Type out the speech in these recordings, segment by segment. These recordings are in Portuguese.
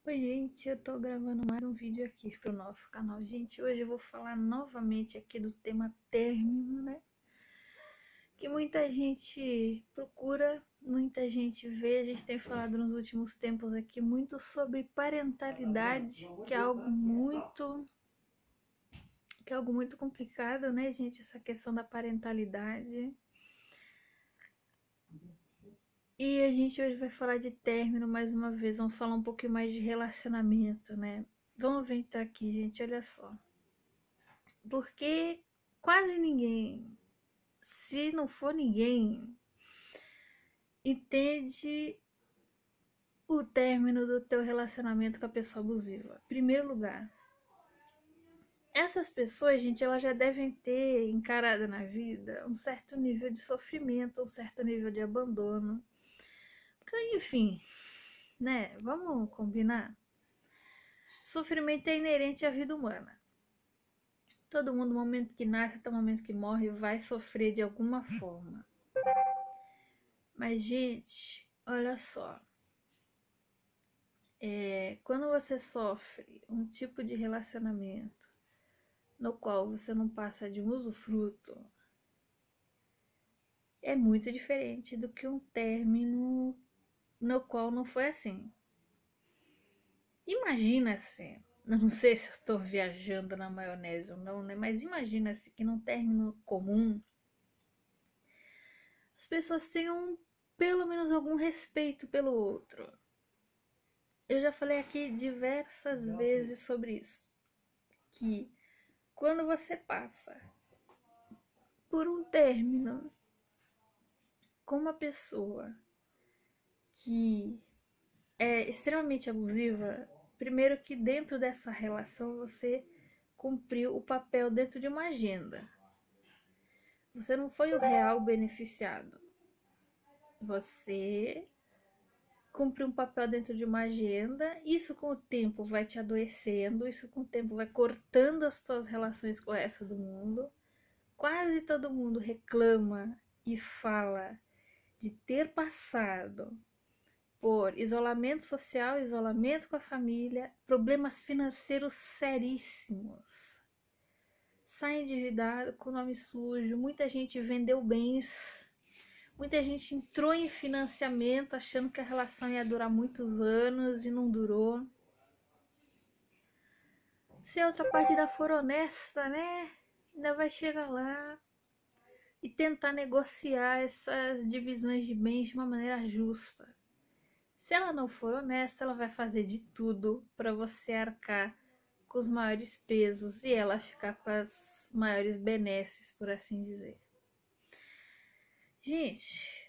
Oi, gente, eu tô gravando mais um vídeo aqui pro nosso canal. Gente, hoje eu vou falar novamente aqui do tema término, né? Que muita gente procura, muita gente vê. A gente tem falado nos últimos tempos aqui muito sobre parentalidade, que é algo muito complicado, né, gente? Essa questão da parentalidade. E a gente hoje vai falar de término mais uma vez. Vamos falar um pouquinho mais de relacionamento, né? Vamos ver então aqui, gente, olha só. Porque quase ninguém, se não for ninguém, entende o término do teu relacionamento com a pessoa abusiva. Em primeiro lugar, essas pessoas, gente, elas já devem ter encarado na vida um certo nível de sofrimento, um certo nível de abandono. Porque, enfim, né? Vamos combinar? Sofrimento é inerente à vida humana. Todo mundo, no momento que nasce até o momento que morre, vai sofrer de alguma forma. Mas, gente, olha só. Quando você sofre um tipo de relacionamento no qual você não passa de um usufruto, é muito diferente do que um término no qual não foi assim. Imagina-se, eu não sei se eu estou viajando na maionese ou não, né? Mas imagina-se que num término comum as pessoas tenham pelo menos algum respeito pelo outro. Eu já falei aqui diversas vezes sobre isso, que quando você passa por um término com uma pessoa que é extremamente abusiva, primeiro que dentro dessa relação você cumpriu o papel dentro de uma agenda. Você não foi o real beneficiado. Você cumpriu um papel dentro de uma agenda. Isso com o tempo vai te adoecendo, isso com o tempo vai cortando as suas relações com o resto do mundo. Quase todo mundo reclama e fala de ter passado por isolamento social, isolamento com a família, problemas financeiros seríssimos. Sai endividado, com nome sujo, muita gente vendeu bens, muita gente entrou em financiamento achando que a relação ia durar muitos anos e não durou. Se a outra parte ainda for honesta, né? Ainda vai chegar lá e tentar negociar essas divisões de bens de uma maneira justa. Se ela não for honesta, ela vai fazer de tudo para você arcar com os maiores pesos e ela ficar com as maiores benesses, por assim dizer. Gente,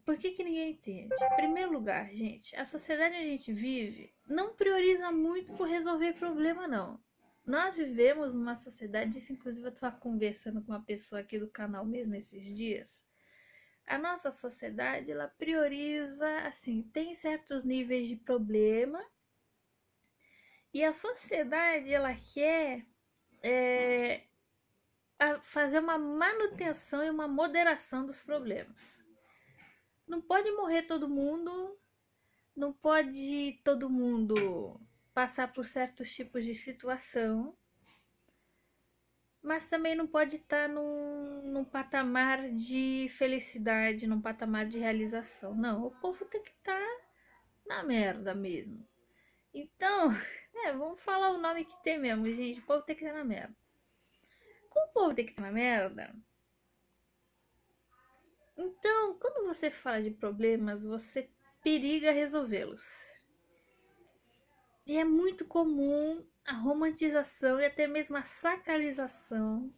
por que ninguém entende? Em primeiro lugar, gente, a sociedade onde a gente vive não prioriza muito por resolver problema, não. Nós vivemos numa sociedade, isso inclusive eu estava conversando com uma pessoa aqui do canal mesmo esses dias. A nossa sociedade, ela prioriza, assim, tem certos níveis de problema e a sociedade, ela quer fazer uma manutenção e uma moderação dos problemas. Não pode morrer todo mundo, não pode todo mundo passar por certos tipos de situação, mas também não pode estar num patamar de felicidade, num patamar de realização. Não, o povo tem que estar na merda mesmo. Então, vamos falar o nome que tem mesmo, gente. O povo tem que estar na merda. Como o povo tem que estar na merda, então, quando você fala de problemas, você periga resolvê-los. E é muito comum a romantização e até mesmo a sacralização,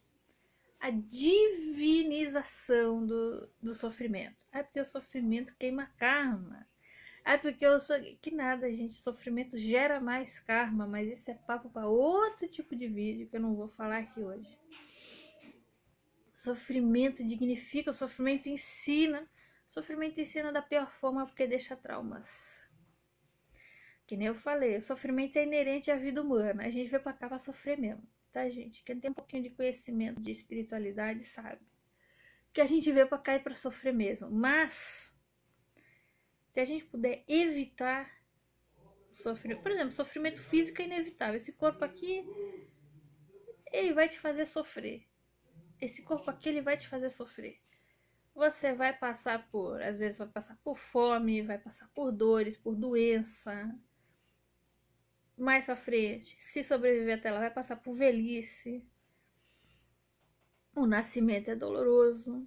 a divinização do sofrimento. É porque o sofrimento queima karma. É porque eu sou. Que nada, gente. Sofrimento gera mais karma, mas isso é papo para outro tipo de vídeo que eu não vou falar aqui hoje. Sofrimento dignifica, o sofrimento ensina. Sofrimento ensina da pior forma porque deixa traumas. Que nem eu falei, o sofrimento é inerente à vida humana. A gente veio pra cá pra sofrer mesmo, tá, gente? Quem tem um pouquinho de conhecimento de espiritualidade sabe que a gente veio pra cá e pra sofrer mesmo. Mas, se a gente puder evitar Sofrimento, por exemplo, sofrimento físico é inevitável. Esse corpo aqui, ele vai te fazer sofrer. Esse corpo aqui, ele vai te fazer sofrer. Você vai passar por, às vezes vai passar por fome, vai passar por dores, por doença. Mais pra frente, se sobreviver até lá, vai passar por velhice. O nascimento é doloroso.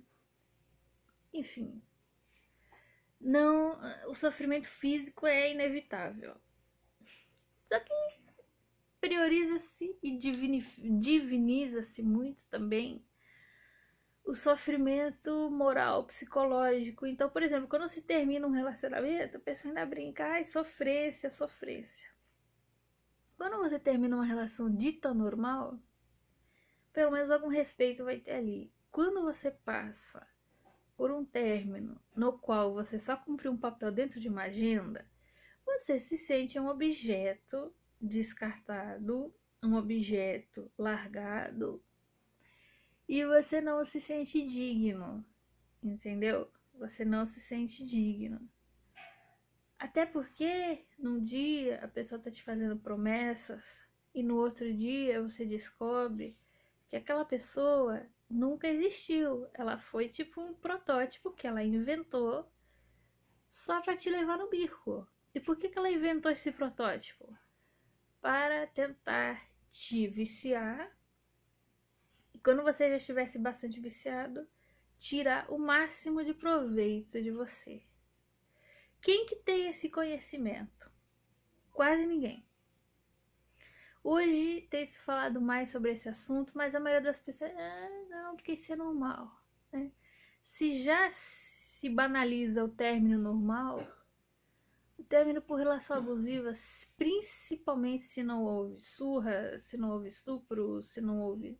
Enfim, não, o sofrimento físico é inevitável. Só que prioriza-se e diviniza-se muito também o sofrimento moral, psicológico. Então, por exemplo, quando se termina um relacionamento, a pessoa ainda brinca, ai, sofrência, sofrência. Quando você termina uma relação dita normal, pelo menos algum respeito vai ter ali. Quando você passa por um término no qual você só cumpriu um papel dentro de uma agenda, você se sente um objeto descartado, um objeto largado, e você não se sente digno, entendeu? Você não se sente digno. Até porque num dia a pessoa tá te fazendo promessas e no outro dia você descobre que aquela pessoa nunca existiu. Ela foi tipo um protótipo que ela inventou só para te levar no bico. E por que ela inventou esse protótipo? Para tentar te viciar. E quando você já estivesse bastante viciado, tirar o máximo de proveito de você. Quem que tem esse conhecimento? Quase ninguém. Hoje tem se falado mais sobre esse assunto, mas a maioria das pessoas, não, porque isso é normal, né? Se já se banaliza o término normal, o término por relação abusiva, principalmente se não houve surra, se não houve estupro, se não houve...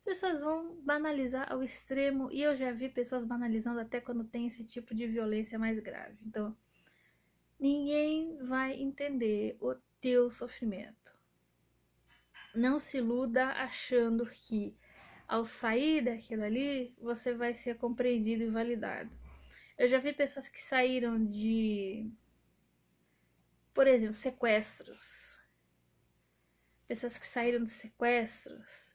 Pessoas vão banalizar ao extremo, e eu já vi pessoas banalizando até quando tem esse tipo de violência mais grave. Então, ninguém vai entender o teu sofrimento. Não se iluda achando que ao sair daquilo ali, você vai ser compreendido e validado. Eu já vi pessoas que saíram de, por exemplo, sequestros. Pessoas que saíram de sequestros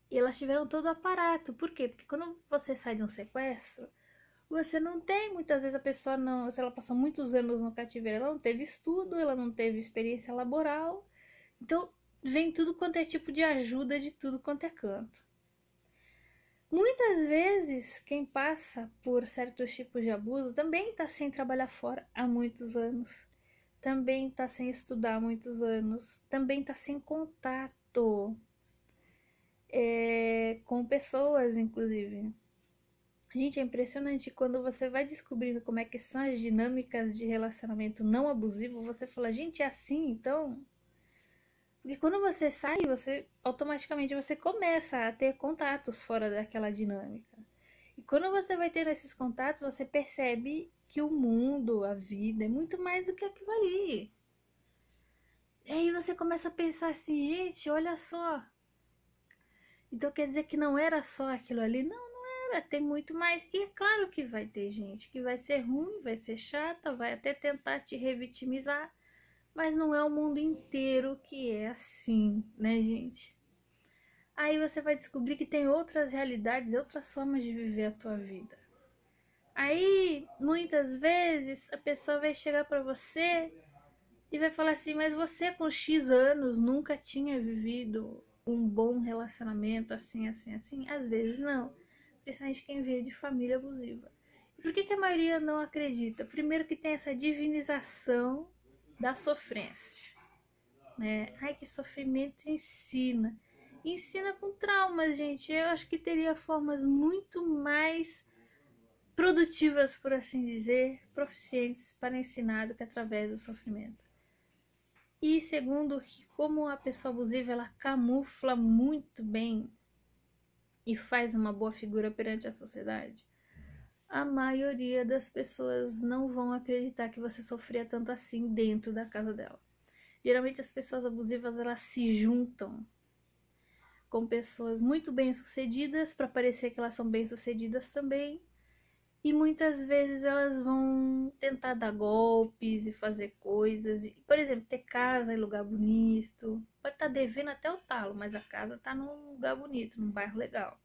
e elas tiveram todo o aparato. Por quê? Porque quando você sai de um sequestro, você não tem, muitas vezes a pessoa não, se ela passou muitos anos no cativeiro, ela não teve estudo, ela não teve experiência laboral. Então, vem tudo quanto é tipo de ajuda de tudo quanto é canto. Muitas vezes, quem passa por certos tipos de abuso também está sem trabalhar fora há muitos anos, também está sem estudar há muitos anos, também está sem contato com pessoas, inclusive. Gente, é impressionante quando você vai descobrindo como é que são as dinâmicas de relacionamento não abusivo, você fala, gente, é assim, então... Porque quando você sai, você automaticamente você começa a ter contatos fora daquela dinâmica. E quando você vai ter esses contatos, você percebe que o mundo, a vida, é muito mais do que aquilo ali. E aí você começa a pensar assim, gente, olha só. Então quer dizer que não era só aquilo ali? Não, não era, tem muito mais. E é claro que vai ter gente que vai ser ruim, vai ser chata, vai até tentar te revitimizar. Mas não é o mundo inteiro que é assim, né, gente? Aí você vai descobrir que tem outras realidades, outras formas de viver a tua vida. Aí, muitas vezes, a pessoa vai chegar pra você e vai falar assim, mas você com X anos nunca tinha vivido um bom relacionamento assim, assim, assim? Às vezes não. Principalmente quem veio de família abusiva. E por que a maioria não acredita? Primeiro que tem essa divinização da sofrência, né? Ai, que sofrimento ensina. Ensina com traumas, gente. Eu acho que teria formas muito mais produtivas, por assim dizer, proficientes para ensinar do que através do sofrimento. E segundo, como a pessoa abusiva, ela camufla muito bem e faz uma boa figura perante a sociedade, a maioria das pessoas não vão acreditar que você sofria tanto assim dentro da casa dela. Geralmente as pessoas abusivas, elas se juntam com pessoas muito bem-sucedidas para parecer que elas são bem-sucedidas também. E muitas vezes elas vão tentar dar golpes e fazer coisas. Por exemplo, ter casa em lugar bonito. Pode estar devendo até o talo, mas a casa está num lugar bonito, num bairro legal.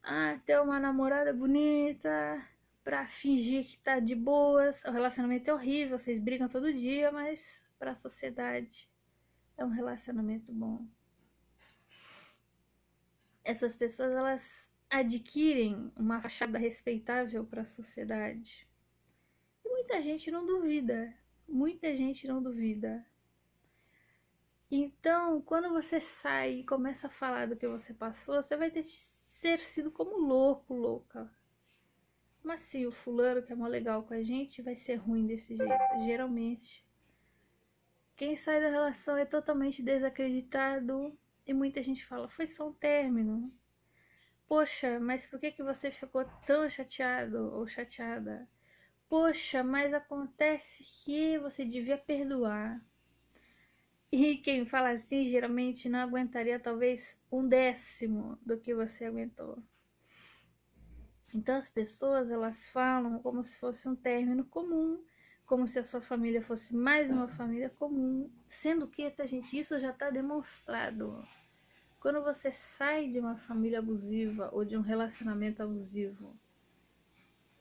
Ah, ter uma namorada bonita pra fingir que tá de boas. O relacionamento é horrível, vocês brigam todo dia, mas pra sociedade é um relacionamento bom. Essas pessoas, elas adquirem uma fachada respeitável para a sociedade. E muita gente não duvida. Muita gente não duvida. Então, quando você sai e começa a falar do que você passou, você vai ter que ser sido como louco, louca. Mas assim, o fulano que é mó legal com a gente vai ser ruim desse jeito. Geralmente, quem sai da relação é totalmente desacreditado. E muita gente fala, foi só um término. Poxa, mas por que que você ficou tão chateado ou chateada? Poxa, mas acontece que você devia perdoar. E quem fala assim geralmente não aguentaria talvez 1/10 do que você aguentou. Então as pessoas, elas falam como se fosse um término comum, como se a sua família fosse mais uma família comum, sendo que, tá, gente, isso já está demonstrado. Quando você sai de uma família abusiva ou de um relacionamento abusivo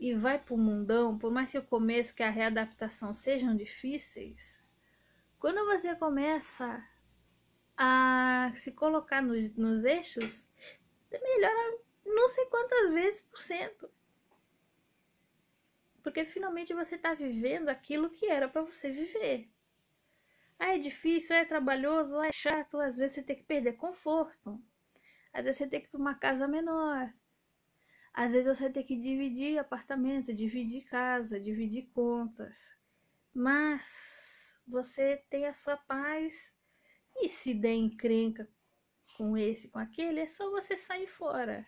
e vai pro mundão, por mais que o começo, que a readaptação sejam difíceis, quando você começa a se colocar nos eixos, melhora não sei quantas vezes por cento. Porque finalmente você está vivendo aquilo que era para você viver. Ah, é difícil, é trabalhoso, é chato, às vezes você tem que perder conforto. Às vezes você tem que ir para uma casa menor. Às vezes você tem que dividir apartamento, dividir casa, dividir contas. Mas você tem a sua paz. E se der encrenca com esse, com aquele, é só você sair fora.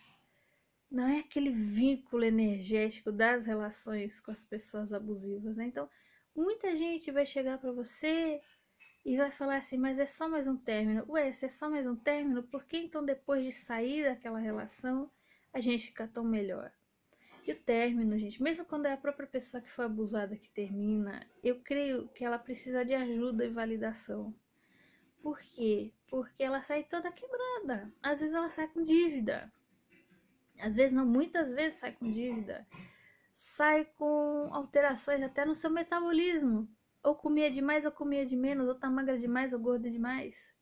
Não é aquele vínculo energético das relações com as pessoas abusivas, né? Então, muita gente vai chegar para você e vai falar assim, mas é só mais um término. Ué, se é só mais um término, por que então depois de sair daquela relação a gente fica tão melhor? E o término, gente, mesmo quando é a própria pessoa que foi abusada que termina, eu creio que ela precisa de ajuda e validação. Por quê? Porque ela sai toda quebrada. Às vezes ela sai com dívida. Às vezes não, muitas vezes sai com dívida. Sai com alterações até no seu metabolismo. Ou comia demais ou comia de menos, ou tá magra demais ou gorda demais.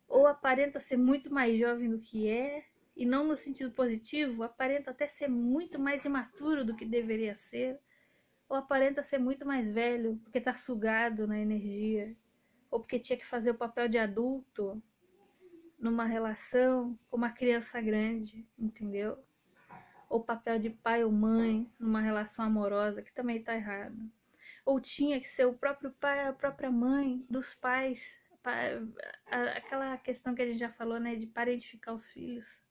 Ou aparenta ser muito mais jovem do que é, e não no sentido positivo, aparenta até ser muito mais imaturo do que deveria ser, ou aparenta ser muito mais velho, porque tá sugado na energia, ou porque tinha que fazer o papel de adulto numa relação com uma criança grande, entendeu? Ou papel de pai ou mãe numa relação amorosa, que também tá errado. Ou tinha que ser o próprio pai, a própria mãe dos pais, aquela questão que a gente já falou, né, de parentificar os filhos.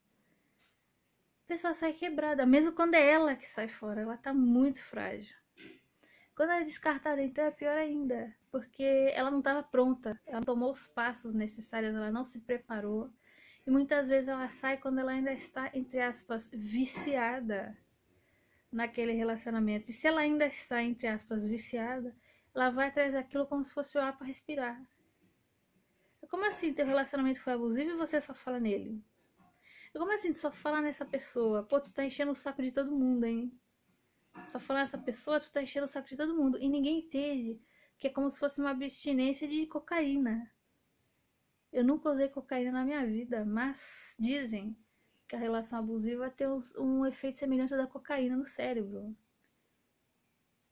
A pessoa sai quebrada, mesmo quando é ela que sai fora, ela tá muito frágil. Quando ela é descartada, então é pior ainda, porque ela não estava pronta, ela não tomou os passos necessários, ela não se preparou. E muitas vezes ela sai quando ela ainda está, entre aspas, viciada naquele relacionamento. E se ela ainda está, entre aspas, viciada, ela vai atrás daquilo como se fosse o ar para respirar. Como assim teu relacionamento foi abusivo e você só fala nele? Como assim só fala nessa pessoa? Pô, tu tá enchendo o saco de todo mundo, hein? Só falar nessa pessoa, tu tá enchendo o saco de todo mundo. E ninguém entende que é como se fosse uma abstinência de cocaína. Eu nunca usei cocaína na minha vida, mas dizem que a relação abusiva tem um efeito semelhante ao da cocaína no cérebro.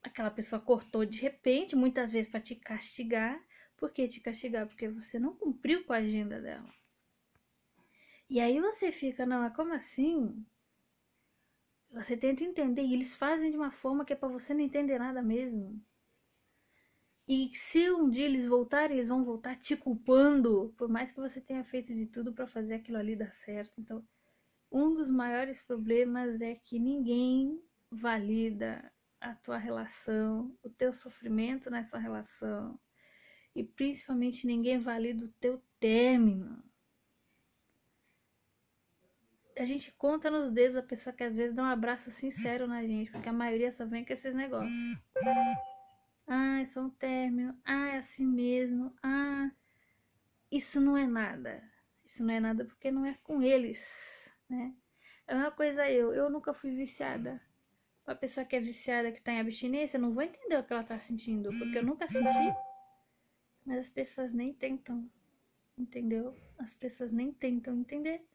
Aquela pessoa cortou de repente, muitas vezes para te castigar. Por que te castigar? Porque você não cumpriu com a agenda dela. E aí você fica, não, é como assim? Você tenta entender e eles fazem de uma forma que é para você não entender nada mesmo. E se um dia eles voltarem, eles vão voltar te culpando, por mais que você tenha feito de tudo para fazer aquilo ali dar certo. Então, um dos maiores problemas é que ninguém valida a tua relação, o teu sofrimento nessa relação. E principalmente ninguém valida o teu término. a gente conta nos dedos a pessoa que às vezes dá um abraço sincero na gente, porque a maioria só vem com esses negócios. Ah, é só um término. Ah, é assim mesmo. Ah, isso não é nada. Isso não é nada porque não é com eles, né? É uma coisa eu nunca fui viciada. Uma pessoa que é viciada, que tá em abstinência, eu não vou entender o que ela tá sentindo, porque eu nunca senti, mas as pessoas nem tentam, entendeu? As pessoas nem tentam entender.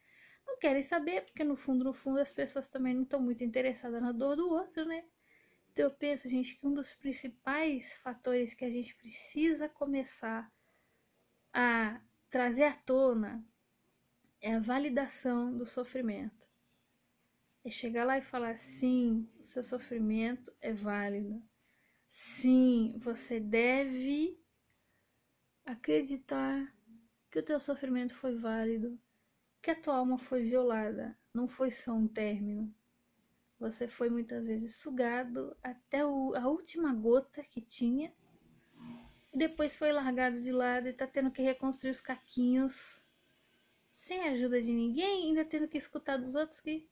Não querem saber, porque no fundo, as pessoas também não estão muito interessadas na dor do outro, né? Então eu penso, gente, que um dos principais fatores que a gente precisa começar a trazer à tona é a validação do sofrimento. É chegar lá e falar, sim, o seu sofrimento é válido. Sim, você deve acreditar que o teu sofrimento foi válido, que a tua alma foi violada, não foi só um término. Você foi muitas vezes sugado até a última gota que tinha e depois foi largado de lado e tá tendo que reconstruir os caquinhos sem a ajuda de ninguém, ainda tendo que escutar dos outros que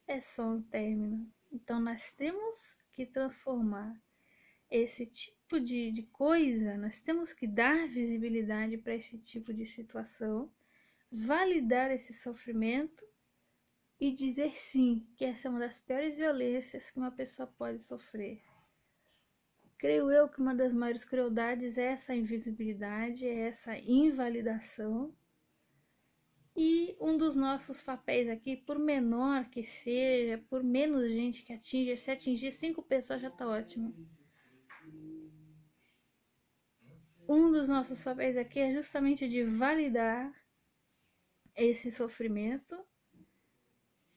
é só um término. Então nós temos que transformar esse tipo de coisa, nós temos que dar visibilidade para esse tipo de situação, validar esse sofrimento e dizer sim, que essa é uma das piores violências que uma pessoa pode sofrer. Creio eu que uma das maiores crueldades é essa invisibilidade, é essa invalidação. E um dos nossos papéis aqui, por menor que seja, por menos gente que atinja, se atingir 5 pessoas já tá ótimo. Um dos nossos papéis aqui é justamente de validar esse sofrimento,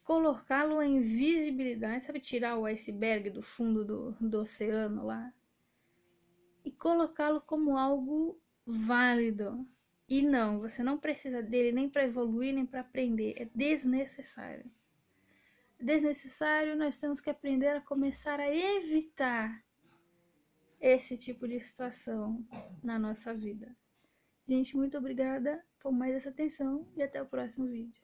colocá-lo em visibilidade, sabe, tirar o iceberg do fundo do oceano lá e colocá-lo como algo válido. E não, você não precisa dele nem para evoluir, nem para aprender, é desnecessário. Desnecessário, nós temos que aprender a começar a evitar esse tipo de situação na nossa vida. Gente, muito obrigada por mais essa atenção e até o próximo vídeo.